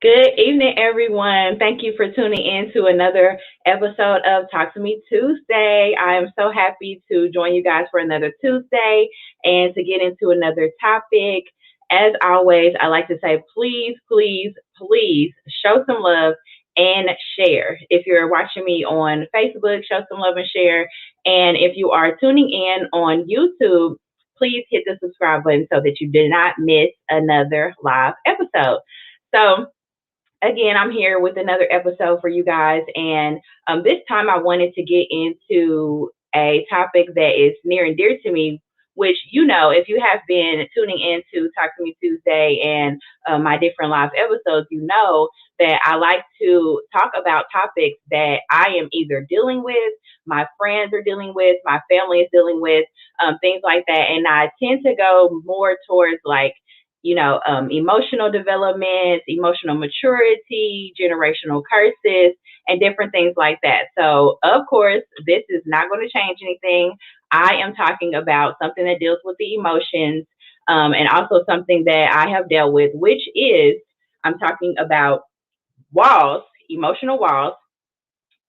Good evening, everyone. Thank you for tuning in to another episode of Talk to Me Tuesday. I am so happy to join you guys for another Tuesday and to get into another topic. As always, I like to say, please, please, please show some love and share. If you're watching me on Facebook, show some love and share. And if you are tuning in on YouTube, please hit the subscribe button so that you do not miss another live episode. So, again, I'm here with another episode for you guys. And this time I wanted to get into a topic that is near and dear to me, which, if you have been tuning in to Talk to Me Tuesday and my different live episodes, you know that I like to talk about topics that I am either dealing with, my friends are dealing with, my family is dealing with, things like that. And I tend to go more towards like, emotional development, emotional maturity, generational curses, and different things like that. So, of course, this is not going to change anything. I am talking about something that deals with the emotions, and also something that I have dealt with, which is I'm talking about walls, emotional walls,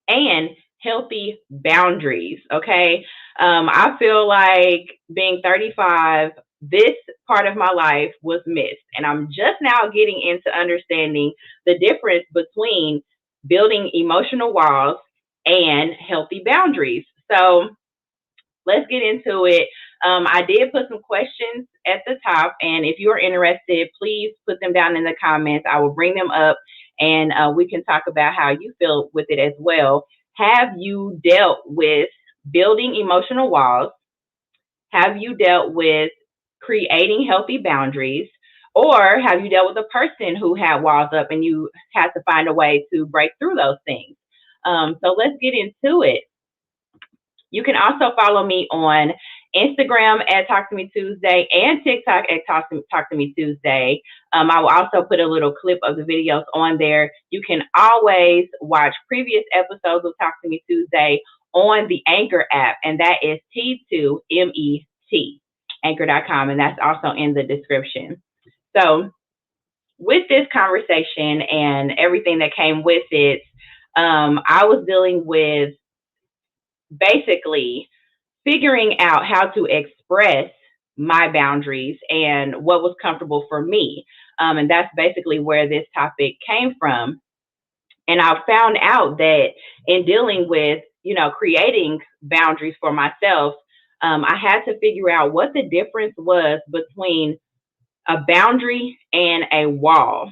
and healthy boundaries. Okay. I feel like being 35, this part of my life was missed. And I'm just now getting into understanding the difference between building emotional walls and healthy boundaries. So let's get into it. I did put some questions at the top, and if you are interested, please put them down in the comments. I will bring them up, and we can talk about how you feel with it as well. Have you dealt with building emotional walls? Have you dealt with creating healthy boundaries? Or have you dealt with a person who had walls up and you had to find a way to break through those things? So let's get into it. You can also follow me on Instagram at Talk to Me Tuesday and TikTok at Talk to Me Tuesday. I will also put a little clip of the videos on there. You can always watch previous episodes of Talk to Me Tuesday on the Anchor app, and that is T2MET, anchor.com, and that's also in the description. So, with this conversation and everything that came with it, I was dealing with basically figuring out how to express my boundaries and what was comfortable for me. And that's basically where this topic came from. And I found out that in dealing with, creating boundaries for myself, I had to figure out what the difference was between a boundary and a wall.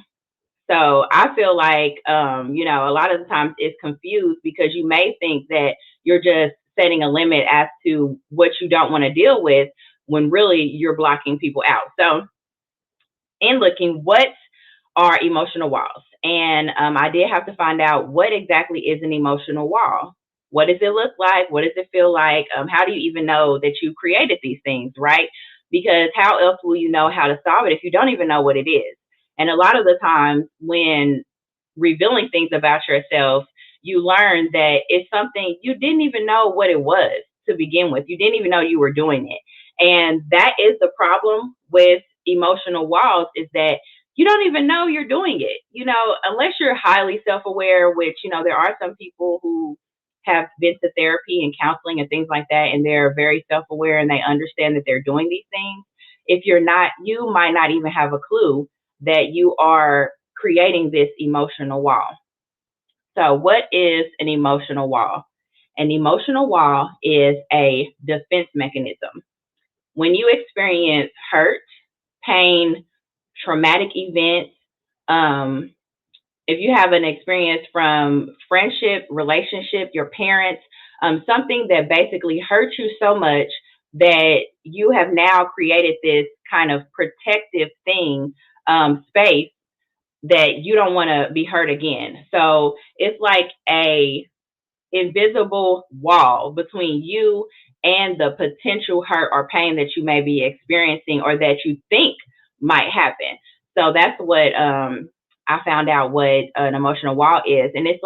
So I feel like, a lot of the times it's confused because you may think that you're just setting a limit as to what you don't want to deal with when really you're blocking people out. So, in looking, what are emotional walls? And I did have to find out what exactly is an emotional wall. What does it look like? What does it feel like? How do you even know that you created these things, right? Because how else will you know how to solve it if you don't even know what it is? And a lot of the times when revealing things about yourself, you learn that it's something you didn't even know what it was to begin with. You didn't even know you were doing it. And that is the problem with emotional walls, is that you don't even know you're doing it, unless you're highly self-aware, which, there are some people who have been to therapy and counseling and things like that, and they're very self-aware and they understand that they're doing these things. If you're not, you might not even have a clue that you are creating this emotional wall. So, what is an emotional wall? An emotional wall is a defense mechanism. When you experience hurt, pain, traumatic events, um, if you have an experience from friendship, relationship, your parents, something that basically hurt you so much that you have now created this kind of protective thing, space that you don't want to be hurt again. So it's like a invisible wall between you and the potential hurt or pain that you may be experiencing or that you think might happen. So that's what I found out what an emotional wall is, and it's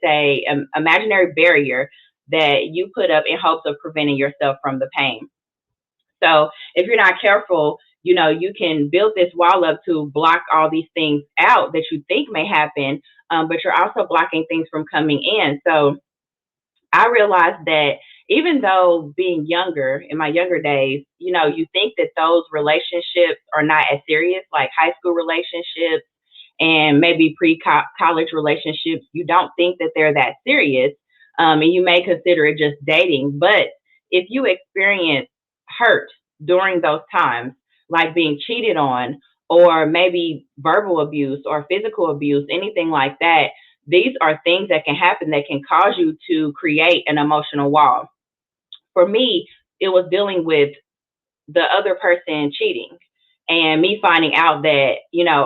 a imaginary barrier that you put up in hopes of preventing yourself from the pain. So if you're not careful, you can build this wall up to block all these things out that you think may happen, but you're also blocking things from coming in. So I realized that even though being younger, in my younger days, you think that those relationships are not as serious, like high school relationships and maybe pre-college relationships. You don't think that they're that serious, and you may consider it just dating. But if you experience hurt during those times, like being cheated on, or maybe verbal abuse or physical abuse, anything like that, these are things that can happen that can cause you to create an emotional wall. For me, it was dealing with the other person cheating and me finding out that,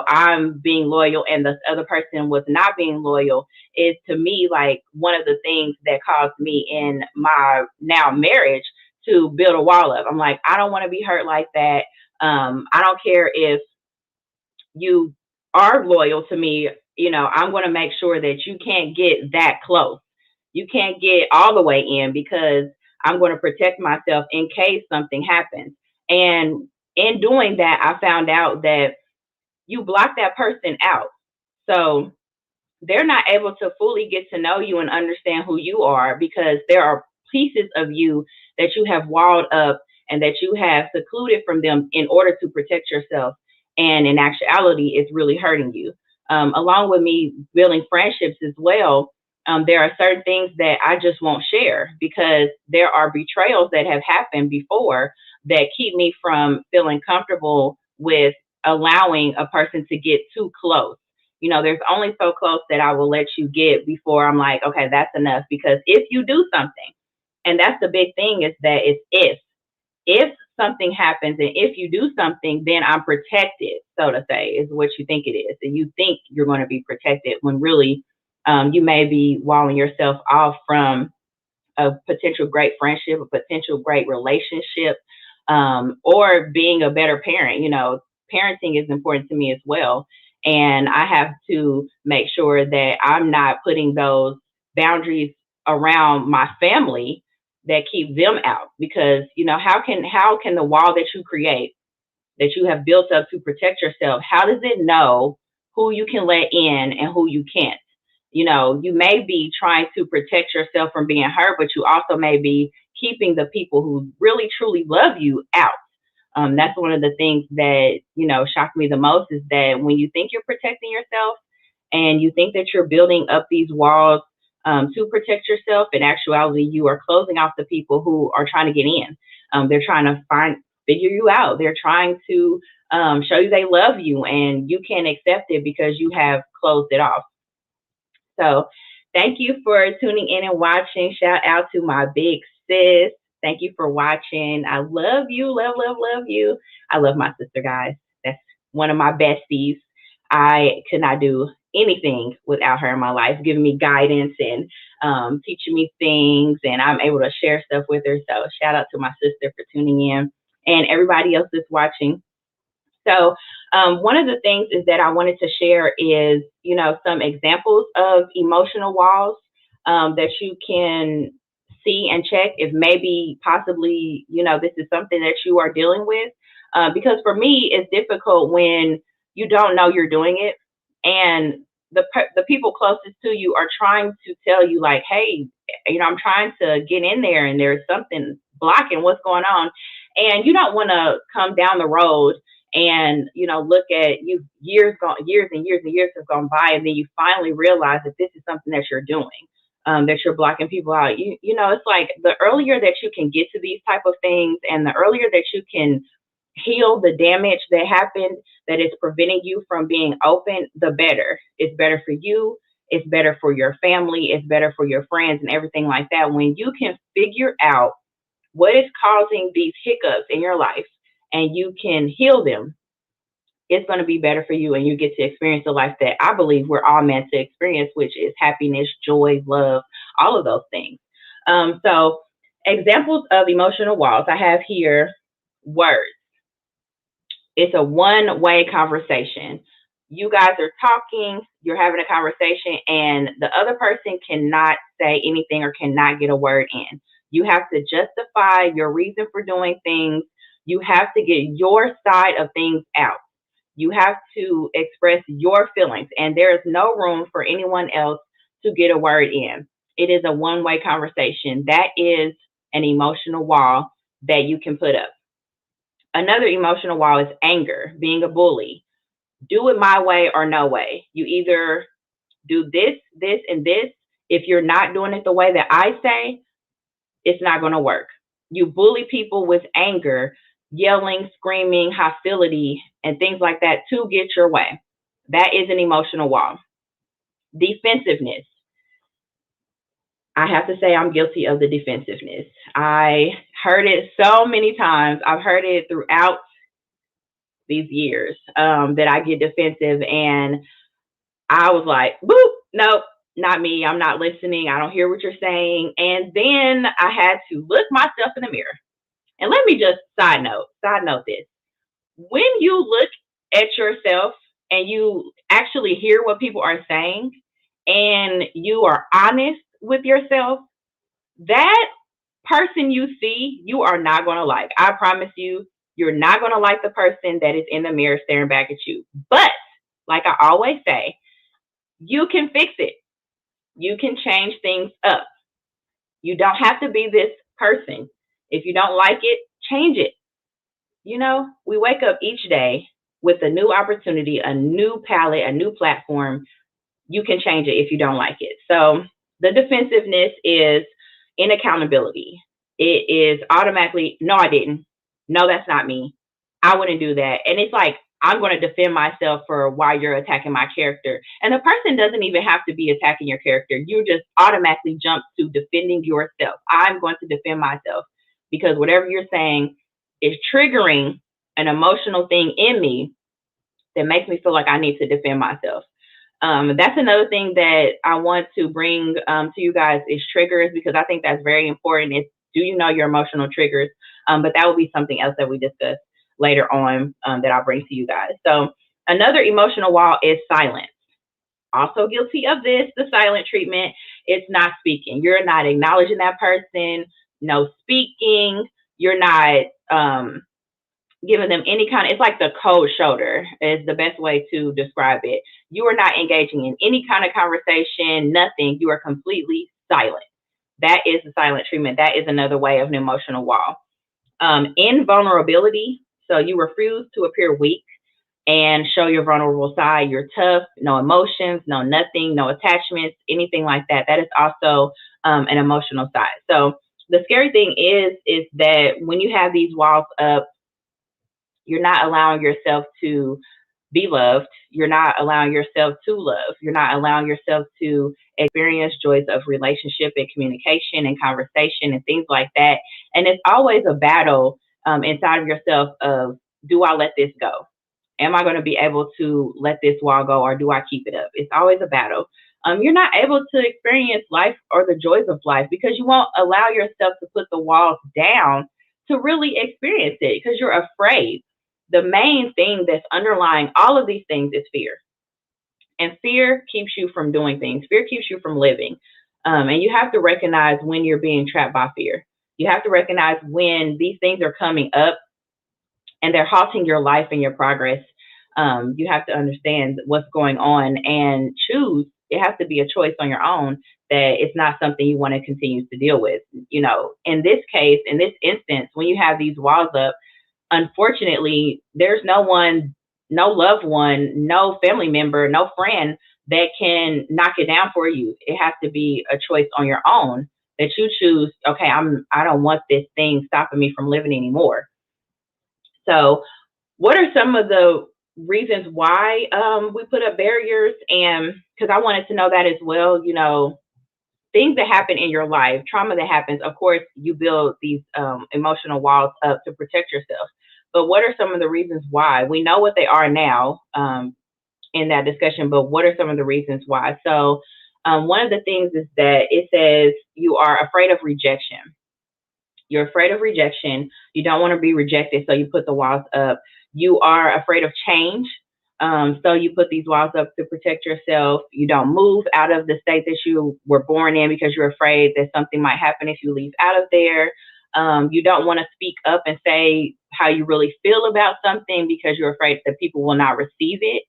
I'm being loyal and the other person was not being loyal is to me like one of the things that caused me in my now marriage to build a wall up. I'm like, I don't want to be hurt like that. I don't care if you are loyal to me, I'm going to make sure that you can't get that close. You can't get all the way in because I'm going to protect myself in case something happens. And in doing that, I found out that you block that person out. So they're not able to fully get to know you and understand who you are because there are pieces of you that you have walled up and that you have secluded from them in order to protect yourself. And in actuality, it's really hurting you. Along with me building friendships as well, there are certain things that I just won't share because there are betrayals that have happened before that keep me from feeling comfortable with allowing a person to get too close. There's only so close that I will let you get before I'm like, okay, that's enough. Because if you do something, and that's the big thing is that it's if something happens and if you do something, then I'm protected, so to say, is what you think it is. And you think you're going to be protected when really you may be walling yourself off from a potential great friendship, a potential great relationship, or being a better parent. Parenting is important to me as well. And I have to make sure that I'm not putting those boundaries around my family that keep them out because how can the wall that you create that you have built up to protect yourself, how does it know who you can let in and who you can't? You may be trying to protect yourself from being hurt, but you also may be keeping the people who really truly love you out. That's one of the things that, shocked me the most is that when you think you're protecting yourself and you think that you're building up these walls to protect yourself, in actuality, you are closing off the people who are trying to get in. They're trying to figure you out. They're trying to show you they love you and you can't accept it because you have closed it off. So thank you for tuning in and watching. Shout out to my big sis. Thank you for watching. I love you. Love, love, love you. I love my sister, guys. That's one of my besties. I could not do anything without her in my life, giving me guidance and teaching me things. And I'm able to share stuff with her. So shout out to my sister for tuning in and everybody else that's watching. So one of the things is that I wanted to share is, some examples of emotional walls that you can see and check if maybe possibly, this is something that you are dealing with. Because for me, it's difficult when you don't know you're doing it and the people closest to you are trying to tell you like, hey, I'm trying to get in there and there's something blocking what's going on. And you don't want to come down the road and look at you years and years and years have gone by and then you finally realize that this is something that you're doing, that you're blocking people out. It's like the earlier that you can get to these type of things and the earlier that you can heal the damage that happened that is preventing you from being open, the better. It's better for you, it's better for your family, it's better for your friends and everything like that. When you can figure out what is causing these hiccups in your life and you can heal them, it's going to be better for you and you get to experience the life that I believe we're all meant to experience, which is happiness, joy, love, all of those things. So examples of emotional walls I have here: words. It's a one-way conversation. You guys are talking, you're having a conversation, and the other person cannot say anything or cannot get a word in. You have to justify your reason for doing things. You have to get your side of things out. You have to express your feelings, and there is no room for anyone else to get a word in. It is a one-way conversation. That is an emotional wall that you can put up. Another emotional wall is anger, being a bully. Do it my way or no way. You either do this, this, and this. If you're not doing it the way that I say, it's not going to work. You bully people with anger, yelling, screaming, hostility, and things like that to get your way. That is an emotional wall. Defensiveness. I have to say I'm guilty of the defensiveness. I heard it so many times. I've heard it throughout these years that I get defensive, and I was like, boop, nope, not me. I'm not listening. I don't hear what you're saying. And then I had to look myself in the mirror. And let me just side note this. When you look at yourself and you actually hear what people are saying and you are honest with yourself, that person you see, you are not going to like. I promise you, you're not going to like the person that is in the mirror staring back at you. But like I always say, you can fix it. You can change things up. You don't have to be this person. If you don't like it, change it. We wake up each day with a new opportunity, a new palette, a new platform. You can change it if you don't like it. So the defensiveness is inaccountability. It is automatically, no, I didn't. No, that's not me. I wouldn't do that. And it's like, I'm going to defend myself for why you're attacking my character. And the person doesn't even have to be attacking your character. You just automatically jump to defending yourself. I'm going to defend myself because whatever you're saying is triggering an emotional thing in me that makes me feel like I need to defend myself. That's another thing that I want to bring to you guys is triggers, because I think that's very important. Is, do you know your emotional triggers? But that will be something else that we discuss later on that I'll bring to you guys. So another emotional wall is silence. Also guilty of this, the silent treatment. It's not speaking. You're not acknowledging that person. No speaking. You're not giving them any kind of, it's like the cold shoulder is the best way to describe it. You are not engaging in any kind of conversation, nothing. You are completely silent. That is the silent treatment. That is another way of an emotional wall. Invulnerability. So you refuse to appear weak and show your vulnerable side. You're tough, no emotions, no nothing, no attachments, anything like that. That is also an emotional side. So the scary thing is that when you have these walls up, you're not allowing yourself to be loved. You're not allowing yourself to love. You're not allowing yourself to experience joys of relationship and communication and conversation and things like that. And it's always a battle inside of yourself of, do I let this go? Am I going to be able to let this wall go, or do I keep it up? It's always a battle. You're not able to experience life or the joys of life because you won't allow yourself to put the walls down to really experience it because you're afraid. The main thing that's underlying all of these things is fear. And fear keeps you from doing things. Fear keeps you from living. And you have to recognize when you're being trapped by fear. You have to recognize when these things are coming up and they're halting your life and your progress. You have to understand what's going on and choose. It has to be a choice on your own that it's not something you want to continue to deal with. In this case, in this instance, when you have these walls up, unfortunately, there's no one, no loved one, no family member, no friend that can knock it down for you. It has to be a choice on your own that you choose. Okay, I don't want this thing stopping me from living anymore. So, what are some of the reasons why we put up barriers? And because I wanted to know that as well, things that happen in your life, trauma that happens, of course, you build these emotional walls up to protect yourself. But what are some of the reasons why? We know what they are now in that discussion, but what are some of the reasons why? So one of the things is that it says you are afraid of rejection. You're afraid of rejection. You don't want to be rejected, so you put the walls up. You are afraid of change. So you put these walls up to protect yourself. You don't move out of the state that you were born in because you're afraid that something might happen if you leave out of there. You don't want to speak up and say how you really feel about something because you're afraid that people will not receive it.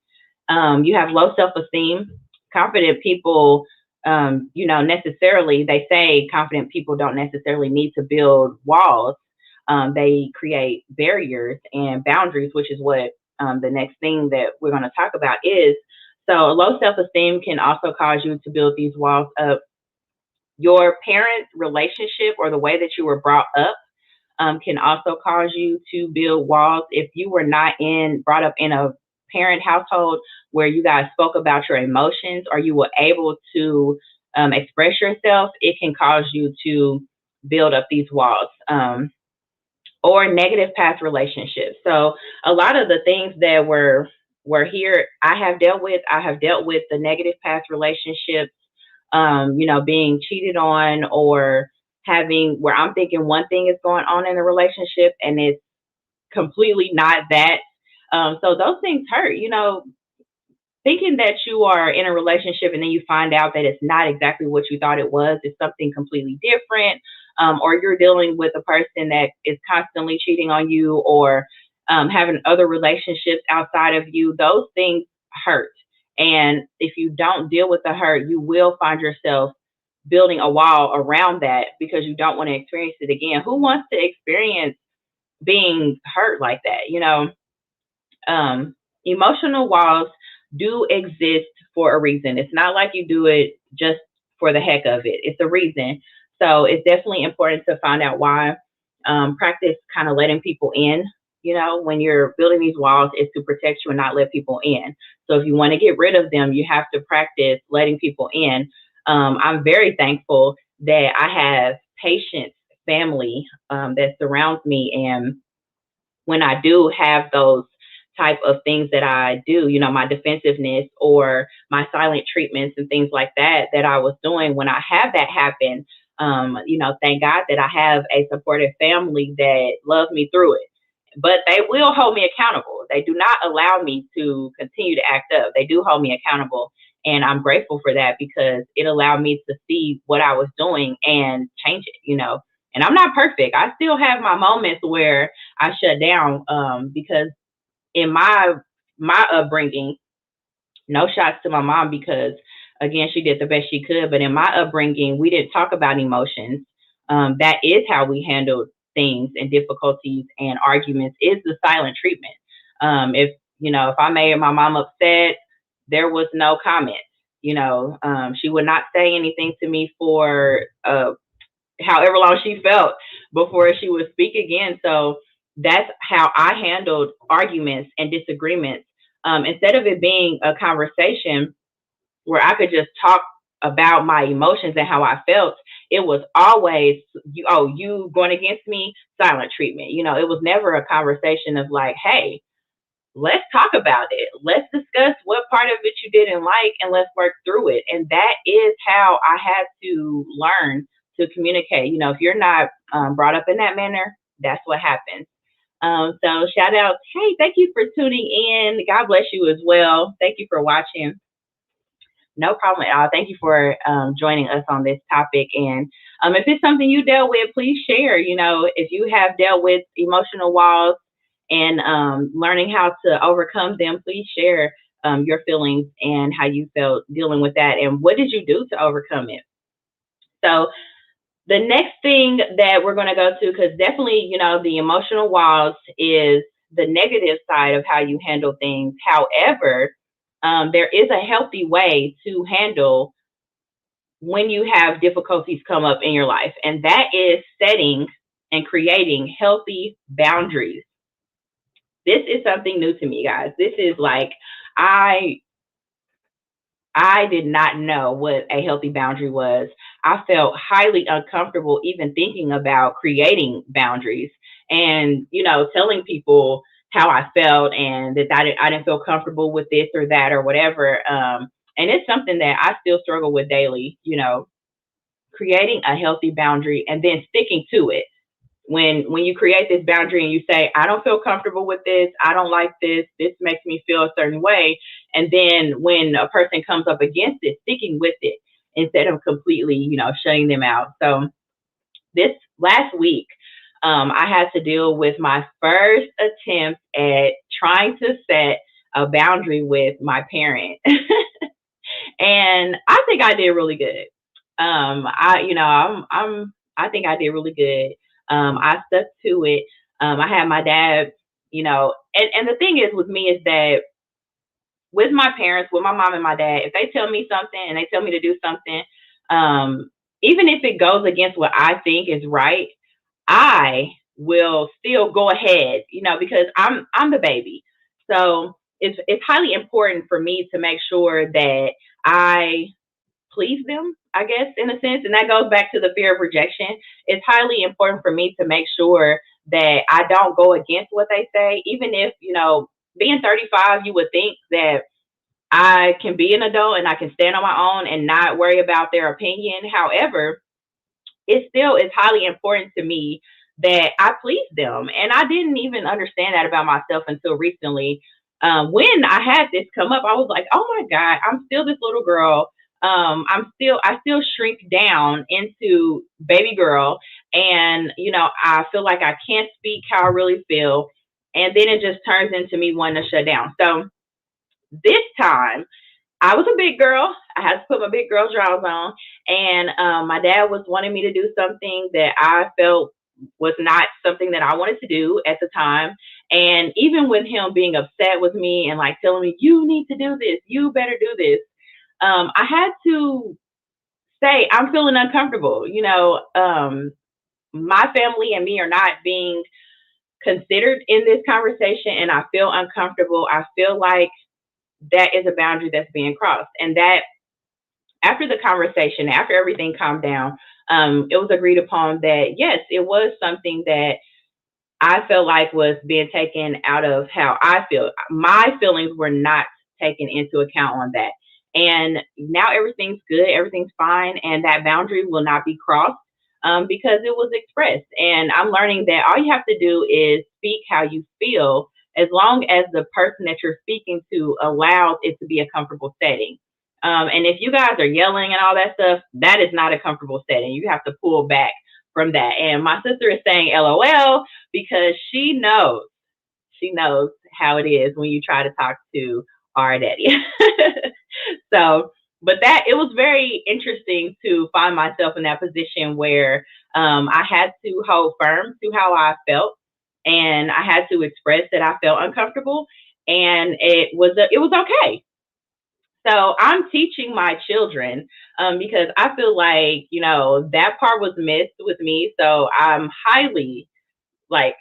You have low self-esteem. Confident people, necessarily, they say confident people don't necessarily need to build walls. They create barriers and boundaries, which is what the next thing that we're going to talk about is. So, low self-esteem can also cause you to build these walls up. Your parent relationship or the way that you were brought up can also cause you to build walls. If you were not brought up in a parent household where you guys spoke about your emotions or you were able to express yourself, it can cause you to build up these walls. Or negative past relationships. So a lot of the things that were here, I have dealt with the negative past relationships, being cheated on or having where I'm thinking one thing is going on in the relationship and it's completely not that. So those things hurt, thinking that you are in a relationship and then you find out that it's not exactly what you thought it was, it's something completely different, or you're dealing with a person that is constantly cheating on you or having other relationships outside of you, those things hurt. And if you don't deal with the hurt, you will find yourself building a wall around that because you don't want to experience it again. Who wants to experience being hurt like that? Emotional walls do exist for a reason. It's not like you do it just for the heck of it. It's a reason. So it's definitely important to find out why. Practice kind of letting people in. When you're building these walls, is to protect you and not let people in. So if you want to get rid of them, you have to practice letting people in. I'm very thankful that I have patient family that surrounds me, and when I do have those type of things that I do, my defensiveness or my silent treatments and things like that I was doing, when I have that happen, thank God that I have a supportive family that loves me through it. But they will hold me accountable. They do not allow me to continue to act up. They do hold me accountable. And I'm grateful for that because it allowed me to see what I was doing and change it. And I'm not perfect. I still have my moments where I shut down because in my upbringing, no shots to my mom because again she did the best she could. But in my upbringing, we didn't talk about emotions. That is how we handled things and difficulties and arguments. Is the silent treatment. If I made my mom upset, there was no comment. She would not say anything to me for however long she felt before she would speak again. So that's how I handled arguments and disagreements. Instead of it being a conversation where I could just talk about my emotions and how I felt, it was always, you going against me, silent treatment. It was never a conversation of like, hey, let's talk about it. Let's discuss what part of it you didn't like and let's work through it. And that is how I had to learn to communicate. If you're not brought up in that manner, that's what happens. So shout out. Hey, thank you for tuning in. God bless you as well. Thank you for watching. No problem at all. Thank you for joining us on this topic. And if it's something you dealt with, please share. If you have dealt with emotional walls and learning how to overcome them, please share your feelings and how you felt dealing with that and what did you do to overcome it. So the next thing that we're going to go to, because definitely, the emotional walls is the negative side of how you handle things. However, there is a healthy way to handle when you have difficulties come up in your life, and that is setting and creating healthy boundaries. This is something new to me, guys. This is like, I did not know what a healthy boundary was. I felt highly uncomfortable even thinking about creating boundaries and, telling people how I felt and that I didn't feel comfortable with this or that or whatever. And it's something that I still struggle with daily, creating a healthy boundary and then sticking to it. When you create this boundary and you say, I don't feel comfortable with this, I don't like this makes me feel a certain way. And then when a person comes up against it, sticking with it instead of completely, shutting them out. So this last week, I had to deal with my first attempt at trying to set a boundary with my parent. And I think I did really good. I think I did really good. I stuck to it. I had my dad, and the thing is with me is that with my parents, with my mom and my dad, if they tell me something and they tell me to do something, um, even if it goes against what I think is right, I will still go ahead, because I'm the baby. So it's highly important for me to make sure that I please them, I guess, in a sense. And that goes back to the fear of rejection. It's highly important for me to make sure that I don't go against what they say, even if, being 35, you would think that I can be an adult and I can stand on my own and not worry about their opinion. However, it still is highly important to me that I please them. And I didn't even understand that about myself until recently. When I had this come up, I was like, oh my God, I'm still this little girl. I still shrink down into baby girl. And, I feel like I can't speak how I really feel. And then it just turns into me wanting to shut down. So this time, I was a big girl. I had to put my big girl drawers on, and my dad was wanting me to do something that I felt was not something that I wanted to do at the time. And even with him being upset with me and like telling me, "You need to do this. You better do this," I had to say, "I'm feeling uncomfortable." My family and me are not being considered in this conversation, and I feel uncomfortable. I feel like that is a boundary that's being crossed, and that after the conversation, after everything calmed down, it was agreed upon that yes, it was something that I felt like was being taken out of how I feel. My feelings were not taken into account on that. And now everything's good, everything's fine, and that boundary will not be crossed because it was expressed. And I'm learning that all you have to do is speak how you feel as long as the person that you're speaking to allows it to be a comfortable setting. And if you guys are yelling and all that stuff, that is not a comfortable setting. You have to pull back from that. And my sister is saying LOL because she knows how it is when you try to talk to our daddy. So, but that it was very interesting to find myself in that position where I had to hold firm to how I felt, and I had to express that I felt uncomfortable, and it was okay. So I'm teaching my children because I feel like that part was missed with me. So I'm highly like,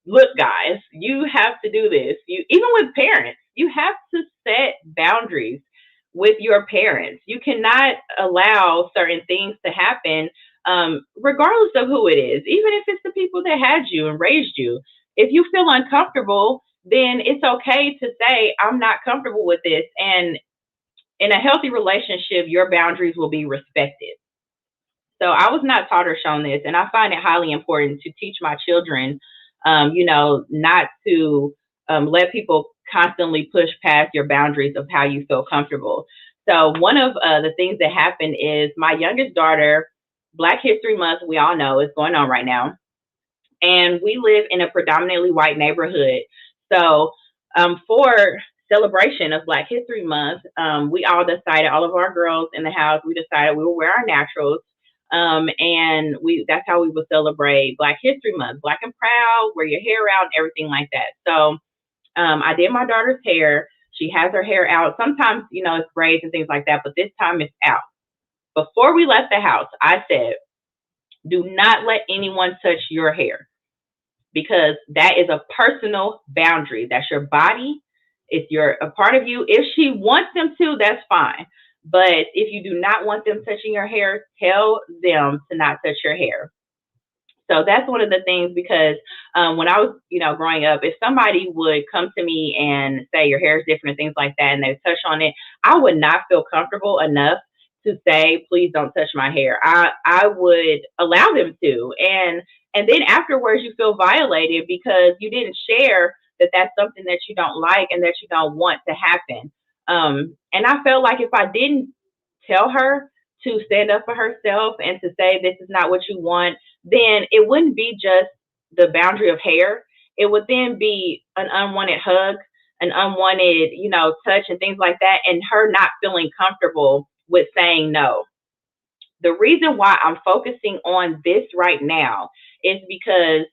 look, guys, you have to do this. You even with parents, you have to set boundaries with your parents. You cannot allow certain things to happen, regardless of who it is, even if it's the people that had you and raised you. If you feel uncomfortable, then it's okay to say, I'm not comfortable with this. And in a healthy relationship, your boundaries will be respected. So I was not taught or shown this, and I find it highly important to teach my children, not to let people constantly push past your boundaries of how you feel comfortable. So one of the things that happened is my youngest daughter, Black History Month, we all know is going on right now, and we live in a predominantly white neighborhood. So, for celebration of Black History Month, we all decided, all of our girls in the house, we decided we will wear our naturals. And that's how we will celebrate Black History Month, Black and proud, wear your hair out, and everything like that. So, I did my daughter's hair. She has her hair out. Sometimes, it's braids and things like that, but this time it's out. Before we left the house, I said, do not let anyone touch your hair because that is a personal boundary. That's your body. It's a part of you. If she wants them to, that's fine. But if you do not want them touching your hair, tell them to not touch your hair. So that's one of the things because when I was, growing up, if somebody would come to me and say your hair is different and things like that, and they touch on it, I would not feel comfortable enough to say, please don't touch my hair. I would allow them to. And then afterwards you feel violated because you didn't share that that's something that you don't like and that you don't want to happen. And I felt like if I didn't tell her to stand up for herself and to say this is not what you want, then it wouldn't be just the boundary of hair, it would then be an unwanted hug, an unwanted, touch and things like that, and her not feeling comfortable with saying no. The reason why I'm focusing on this right now is because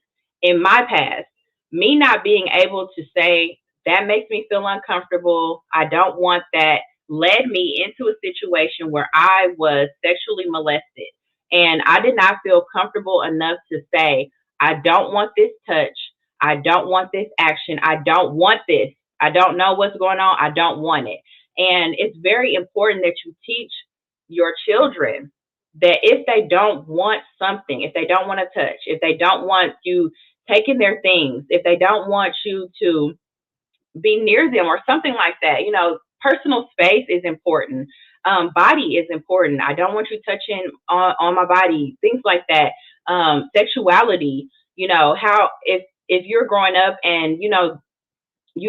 in my past, me not being able to say that makes me feel uncomfortable, I don't want that, led me into a situation where I was sexually molested. And I did not feel comfortable enough to say, I don't want this touch. I don't want this action. I don't want this. I don't know what's going on. I don't want it. And it's very important that you teach your children that if they don't want something, if they don't want to touch, if they don't want you taking their things, if they don't want you to be near them or something like that, personal space is important. Body is important. I don't want you touching on my body, things like that. Sexuality, how if you're growing up and you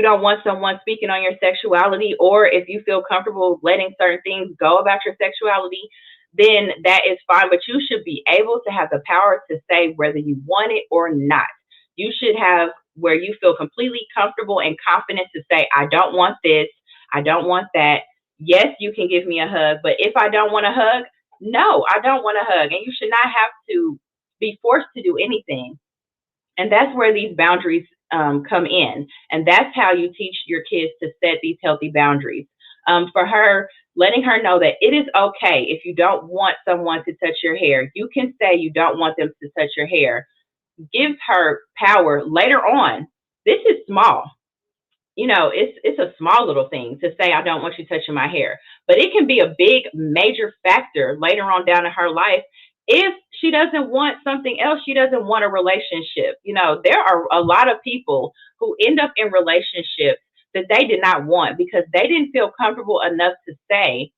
don't want someone speaking on your sexuality, or if you feel comfortable letting certain things go about your sexuality, then that is fine. But you should be able to have the power to say whether you want it or not. You should have where you feel completely comfortable and confident to say, I don't want this. I don't want that. Yes, you can give me a hug, but if I don't want a hug, no, I don't want a hug. And you should not have to be forced to do anything. And that's where these boundaries come in. And that's how you teach your kids to set these healthy boundaries. For her, letting her know that it is okay if you don't want someone to touch your hair. You can say you don't want them to touch your hair. Gives her power later on. This is small. It's a small little thing to say, I don't want you touching my hair. But it can be a big, major factor later on down in her life if she doesn't want something else. She doesn't want a relationship. There are a lot of people who end up in relationships that they did not want because they didn't feel comfortable enough to say,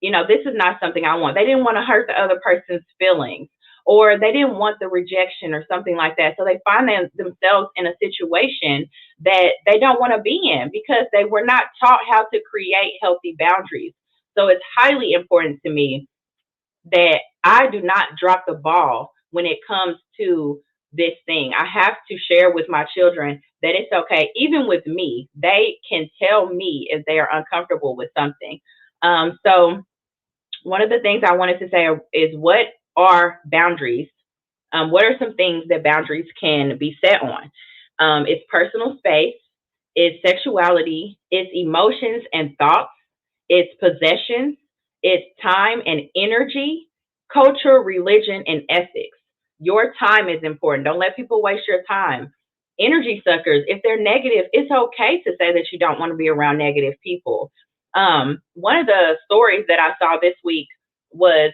this is not something I want. They didn't want to hurt the other person's feelings, or they didn't want the rejection or something like that. So they find themselves in a situation that they don't want to be in because they were not taught how to create healthy boundaries. So it's highly important to me that I do not drop the ball when it comes to this thing. I have to share with my children that it's okay. Even with me, they can tell me if they are uncomfortable with something. So one of the things I wanted to say is, what are boundaries? What are some things that boundaries can be set on? It's personal space, it's sexuality, it's emotions and thoughts, it's possessions, it's time and energy, culture, religion, and ethics. Your time is important. Don't let people waste your time. Energy suckers, if they're negative, it's okay to say that you don't want to be around negative people. One of the stories that I saw this week was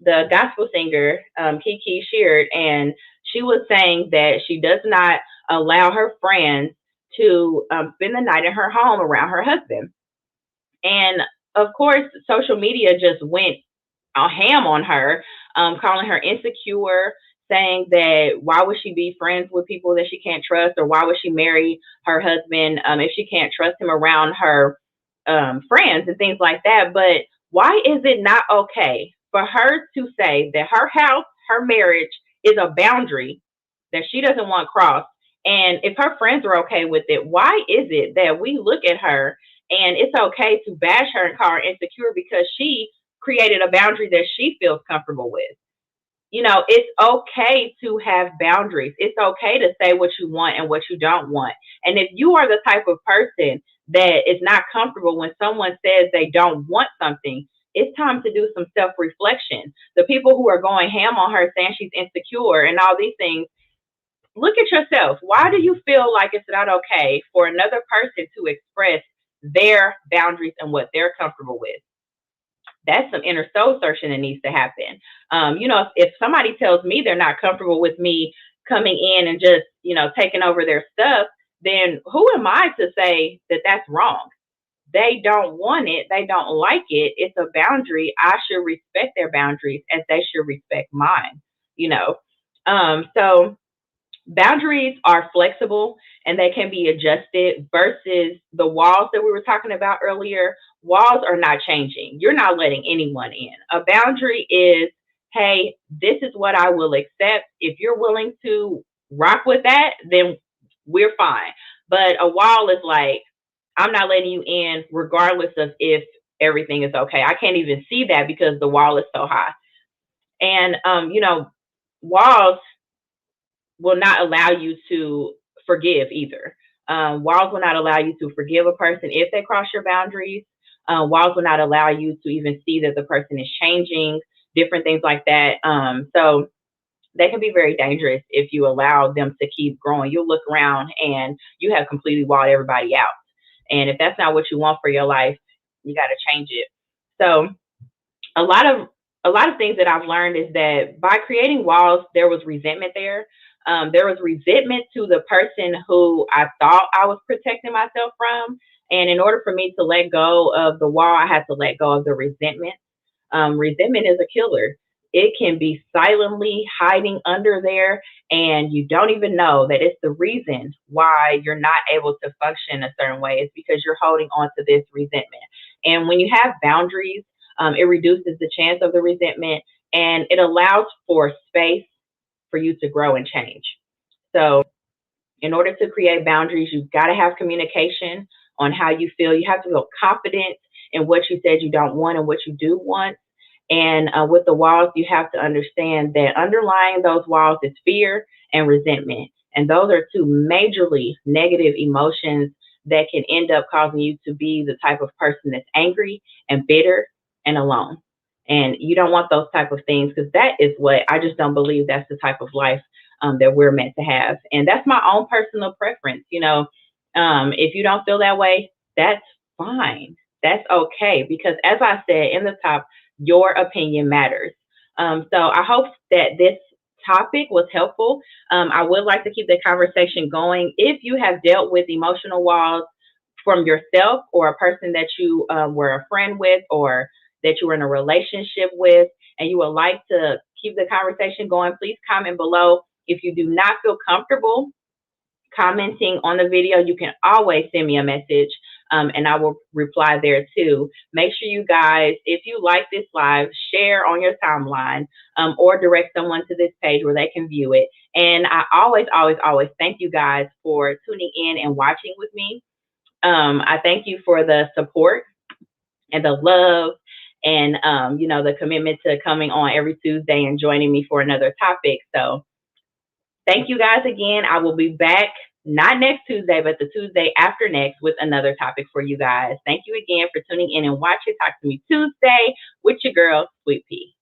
the gospel singer Kiki Sheard, and she was saying that she does not allow her friends to spend the night in her home around her husband. And of course, social media just went a ham on her, calling her insecure, saying that why would she be friends with people that she can't trust, or why would she marry her husband if she can't trust him around her friends and things like that. But why is it not okay for her to say that her house, her marriage is a boundary that she doesn't want crossed? And if her friends are okay with it, why is it that we look at her and it's okay to bash her and call her insecure because she created a boundary that she feels comfortable with? It's okay to have boundaries. It's okay to say what you want and what you don't want. And if you are the type of person that is not comfortable when someone says they don't want something, it's time to do some self reflection. The people who are going ham on her saying she's insecure and all these things, look at yourself. Why do you feel like it's not okay for another person to express their boundaries and what they're comfortable with? That's some inner soul searching that needs to happen. If somebody tells me they're not comfortable with me coming in and just, taking over their stuff, then who am I to say that that's wrong? They don't want it. They don't like it. It's a boundary. I should respect their boundaries as they should respect mine, you know. So boundaries are flexible and they can be adjusted versus the walls that we were talking about earlier. Walls are not changing. You're not letting anyone in. A boundary is hey, this is what I will accept. If you're willing to rock with that, then we're fine. But a wall is like, I'm not letting you in regardless of if everything is okay. I can't even see that because the wall is so high. And walls will not allow you to forgive either. Walls will not allow you to forgive a person if they cross your boundaries. Walls will not allow you to even see that the person is changing, different things like that. So they can be very dangerous if you allow them to keep growing. You'll look around and you have completely walled everybody out. And if that's not what you want for your life, you got to change it. So a lot of a lot of things that I've learned is that by creating walls, there was resentment there. There was resentment to the person who I thought I was protecting myself from. And in order for me to let go of the wall, I had to let go of the resentment. Resentment is a killer. It can be silently hiding under there, and you don't even know that it's the reason why you're not able to function a certain way. It's because you're holding on to this resentment. And when you have boundaries, it reduces the chance of the resentment and it allows for space for you to grow and change. So, in order to create boundaries, you've got to have communication on how you feel. You have to feel confident in what you said you don't want and what you do want. And with the walls, you have to understand that underlying those walls is fear and resentment. And those are two majorly negative emotions that can end up causing you to be the type of person that's angry and bitter and alone. And you don't want those type of things because that is what I just don't believe that's the type of life that we're meant to have. And that's my own personal preference. If you don't feel that way, that's fine. That's okay. Because as I said in the top, your opinion matters. So I hope that this topic was helpful. I would like to keep the conversation going. If you have dealt with emotional walls from yourself or a person that you were a friend with or that you were in a relationship with, and you would like to keep the conversation going, please comment below. If you do not feel comfortable commenting on the video, you can always send me a message and I will reply there too. Make sure you guys, if you like this live, share on your timeline or direct someone to this page where they can view it. And I always thank you guys for tuning in and watching with me. I thank you for the support and the love and, the commitment to coming on every Tuesday and joining me for another topic. So thank you guys again. I will be back not next Tuesday, but the Tuesday after next with another topic for you guys. Thank you again for tuning in and watching Talk to Me Tuesday with your girl, Sweet Pea.